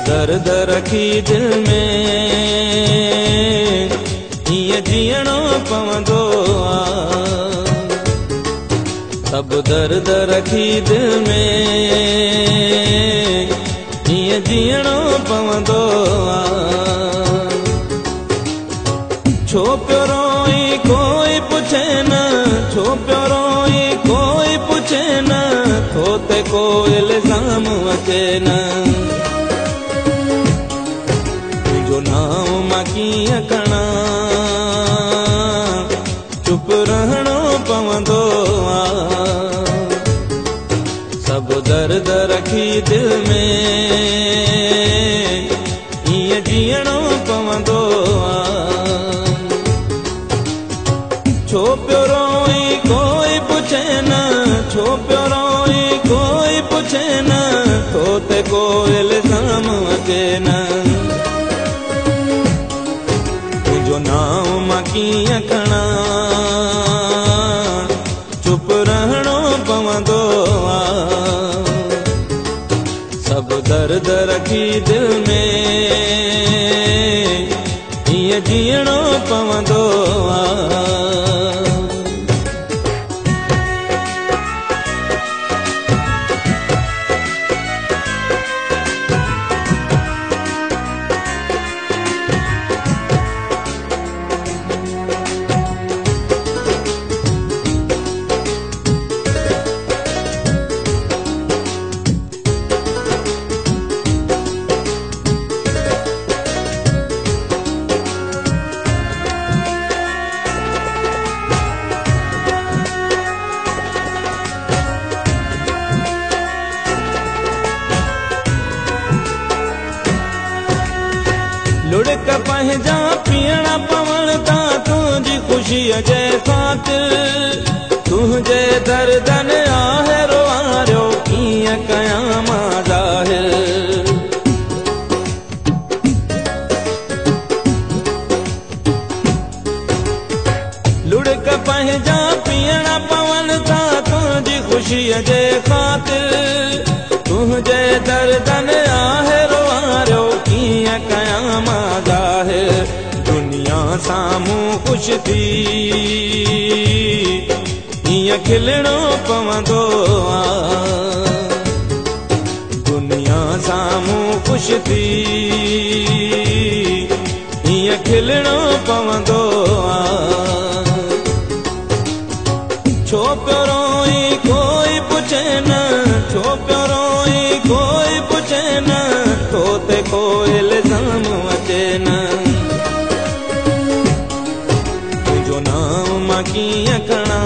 दर्द रखी दिल में हीअं जीअणो पवंदो आहे। सब दर्द रखी दिल में हीअं जीअणो पवंदो आहे। छो पियो रोई कोई पुछे न, छो पियो रोई कोई पुछे न, थो ते को इल्ज़ाम अचे न। तुंहिंजो नाम मां कीअं खणा, चुप रहणो पवंदो आहे। सब दर्द रखी दिल में हीअं जीअणो पवंदो आहे। छो पियो रोई कोई पुछे न, छो पियो रोई कोई पुछे न, थो ते को इल्ज़ाम अचे न। तुंहिंजो नाम मां कीअं खणा, चुप रहणो पवंदो आहे। सब दर्द रखी दिल में हीअं जीअणो पवंदो आहे। लुढ़क पंहिंजा पीअण पवण था तुंहिंजी ख़ुशीअ जे ख़ातिर। तुंहिंजे दर्दन आहे रोआरियो कीअं कयां मां ज़ाहिर। लुढ़क पंहिंजा पीअण पवण था तुंहिंजी ख़ुशीअ जे ख़ातिर। तुंहिंजे दर्दन आहे रोआरियो कीअं कयां मां ज़ाहिर। दुनिया साम्हूं ख़ुश थी हीअं खिलणो पवंदो आहे। दुनिया साम्हूं ख़ुश थी हीअं खिलणो पवंदो आहे। छो पियो रोई कोई पुछे न, छो पियो रोई कोई पुछे न, थो ते को इल्ज़ाम अचे न। तुंहिंजो नाम मां कीअं खणा,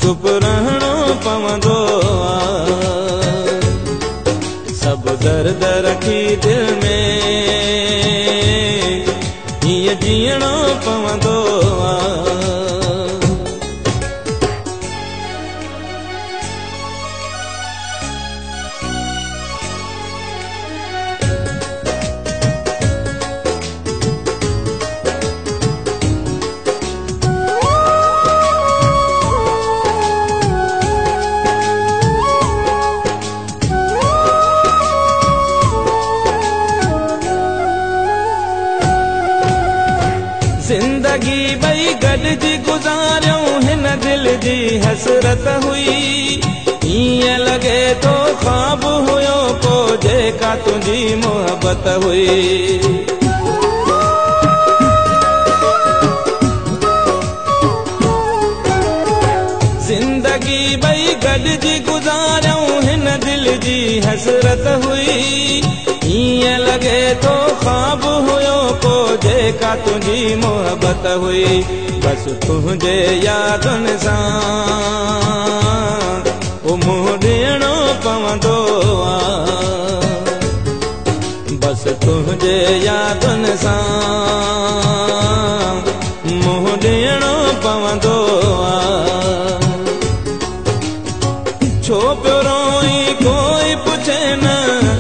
चुप रहणो पवंदो आहे। सब दर्द रखी दिल में हीअं जीअणो पवंदो आहे। जिंदगी ॿई गॾिजी गुज़ारियूं हिन दिल जी हसरत हुई। हीअं लॻे थो ख्वाब हुयो को जेका तुंहिंजी मोहबत हुई। जिंदगी ॿई गॾिजी गुज़ारियूं हिन दिल जी हसरत हुई। हीअं लॻे थो ख्वाब हुयो को जेका तुंहिंजी मोहबत हुई। बस तुंहिंजे यादुनि सां ओ मुंहुं ॾियणो पवंदो आहे। बस तुंहिंजे यादुनि सां मुंहुं ॾियणो पवंदो आहे। छो पियो रोई कोई पुछे न,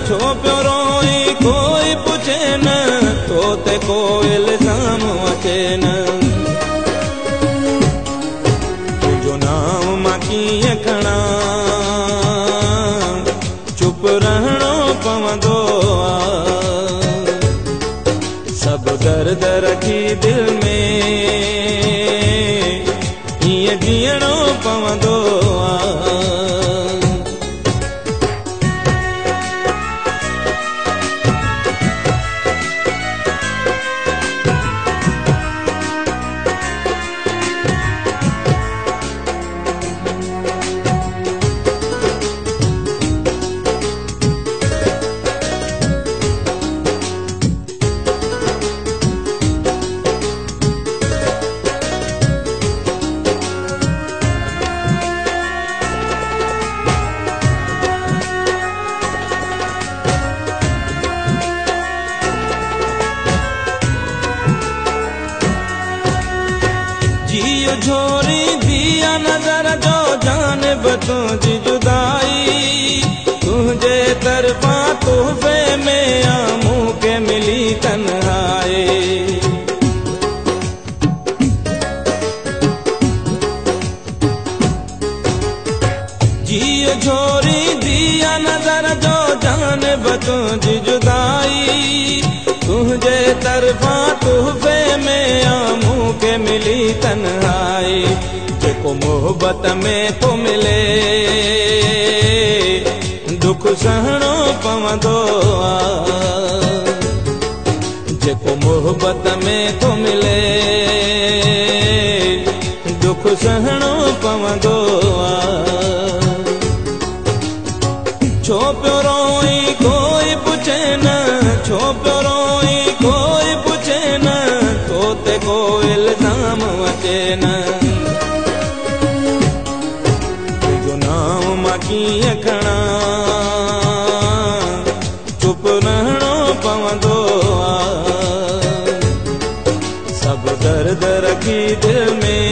छो पियो रोई कोई पुछे न, थो ते को इल्ज़ाम अचे न। तुंहिंजो नाम मां कीअं खणा, चुप रहणो जियो छोरी दिया नजर जो जान तुझी जुदाई तुझे तरफा तोहफे में आमू के मिली तन्हाई जेको मोहब्बत में तो मिले दुख सहणो पवंदो जेको मोहब्बत में तो मिले दुख सहणो पवंदो छो पियो रोई कोई पुछे न छो पियो रोई कोई पुछे न तो ते को इल्जाम अचे न तुझो नाम मां कीअं खणा चुप रहणो पवंदो सब दर्द रखी दिल में